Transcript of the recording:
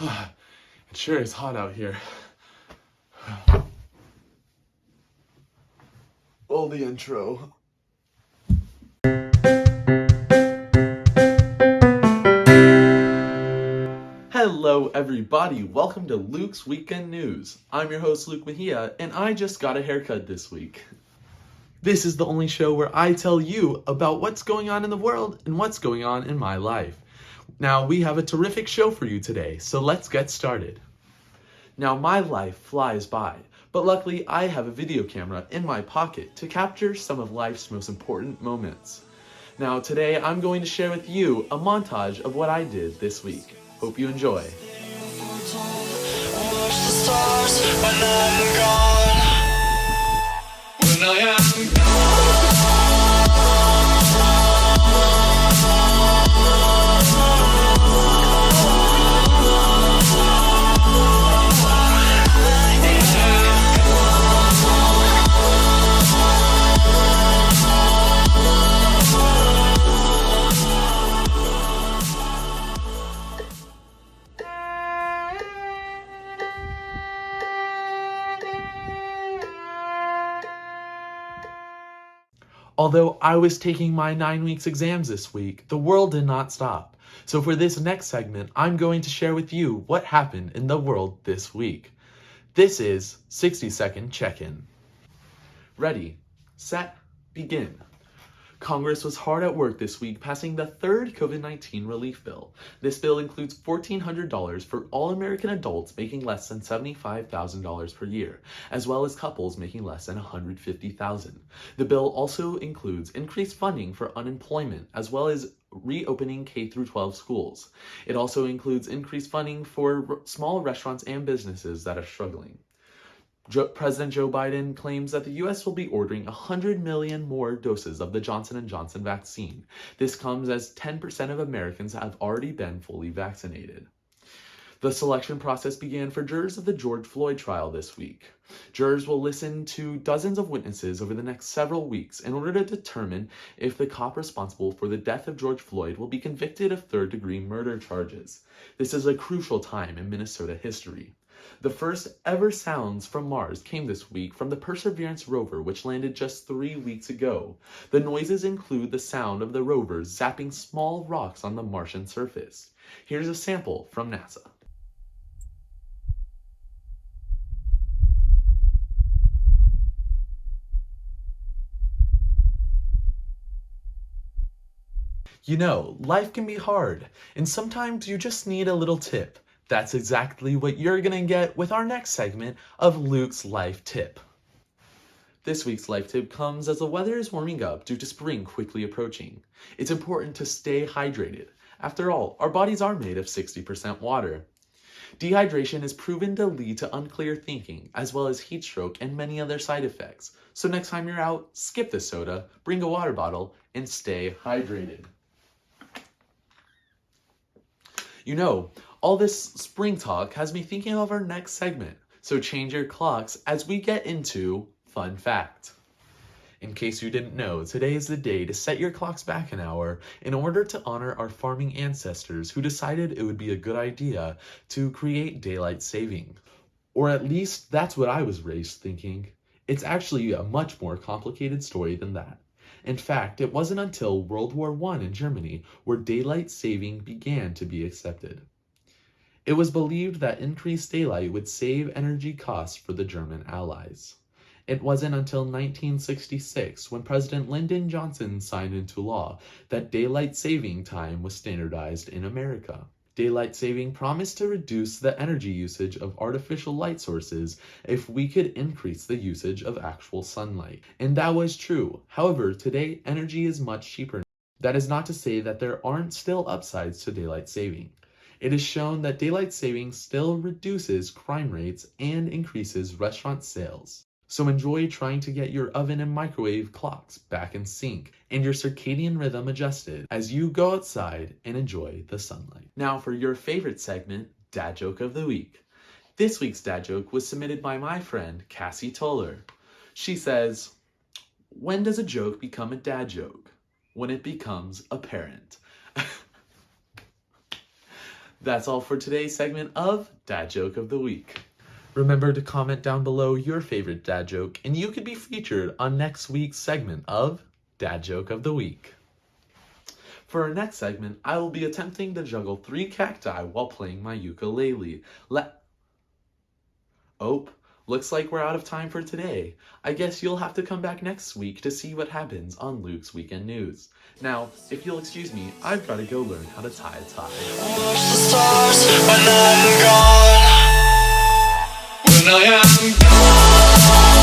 It sure is hot out here. Roll the intro. Hello everybody, welcome to Luke's Weekend News. I'm your host Luke Mejia, and I just got a haircut this week. This is the only show where I tell you about what's going on in the world and what's going on in my life. Now, we have a terrific show for you today, so let's get started. Now, my life flies by, but luckily I have a video camera in my pocket to capture some of life's most important moments. Now, today I'm going to share with you a montage of what I did this week. Hope you enjoy. Although I was taking my 9 weeks exams this week, the world did not stop. So for this next segment, I'm going to share with you what happened in the world this week. This is 60-second check-in. Ready, set, begin. Congress was hard at work this week passing the third COVID-19 relief bill. This bill includes $1,400 for all American adults making less than $75,000 per year, as well as couples making less than $150,000. The bill also includes increased funding for unemployment, as well as reopening K-12 schools. It also includes increased funding for small restaurants and businesses that are struggling. President Joe Biden claims that the U.S. will be ordering 100 million more doses of the Johnson & Johnson vaccine. This comes as 10% of Americans have already been fully vaccinated. The selection process began for jurors of the George Floyd trial this week. Jurors will listen to dozens of witnesses over the next several weeks in order to determine if the cop responsible for the death of George Floyd will be convicted of third-degree murder charges. This is a crucial time in Minnesota history. The first ever sounds from Mars came this week from the Perseverance rover, which landed just 3 weeks ago. The noises include the sound of the rover zapping small rocks on the Martian surface. Here's a sample from NASA. You know, life can be hard, and sometimes you just need a little tip. That's exactly what you're gonna get with our next segment of Luke's Life Tip. This week's life tip comes as the weather is warming up due to spring quickly approaching. It's important to stay hydrated. After all, our bodies are made of 60% water. Dehydration is proven to lead to unclear thinking, as well as heat stroke and many other side effects. So next time you're out, skip the soda, bring a water bottle, and stay hydrated. You know, all this spring talk has me thinking of our next segment, so change your clocks as we get into Fun Fact. In case you didn't know, today is the day to set your clocks back an hour in order to honor our farming ancestors who decided it would be a good idea to create daylight saving. Or at least that's what I was raised thinking. It's actually a much more complicated story than that. In fact, it wasn't until World War I in Germany where daylight saving began to be accepted. It was believed that increased daylight would save energy costs for the German allies. It wasn't until 1966 when President Lyndon Johnson signed into law that daylight saving time was standardized in America. Daylight saving promised to reduce the energy usage of artificial light sources if we could increase the usage of actual sunlight. And that was true. However, today energy is much cheaper. That is not to say that there aren't still upsides to daylight saving. It is shown that daylight saving still reduces crime rates and increases restaurant sales. So enjoy trying to get your oven and microwave clocks back in sync and your circadian rhythm adjusted as you go outside and enjoy the sunlight. Now for your favorite segment, Dad Joke of the Week. This week's dad joke was submitted by my friend Cassie Toller. She says, "When does a joke become a dad joke? When it becomes apparent." That's all for today's segment of Dad Joke of the Week. Remember to comment down below your favorite dad joke, and you could be featured on next week's segment of Dad Joke of the Week. For our next segment, I will be attempting to juggle 3 cacti while playing my ukulele. Looks like we're out of time for today. I guess you'll have to come back next week to see what happens on Luke's Weekend News. Now, if you'll excuse me, I've got to go learn how to tie a tie. Watch the stars when I'm gone. When I am gone.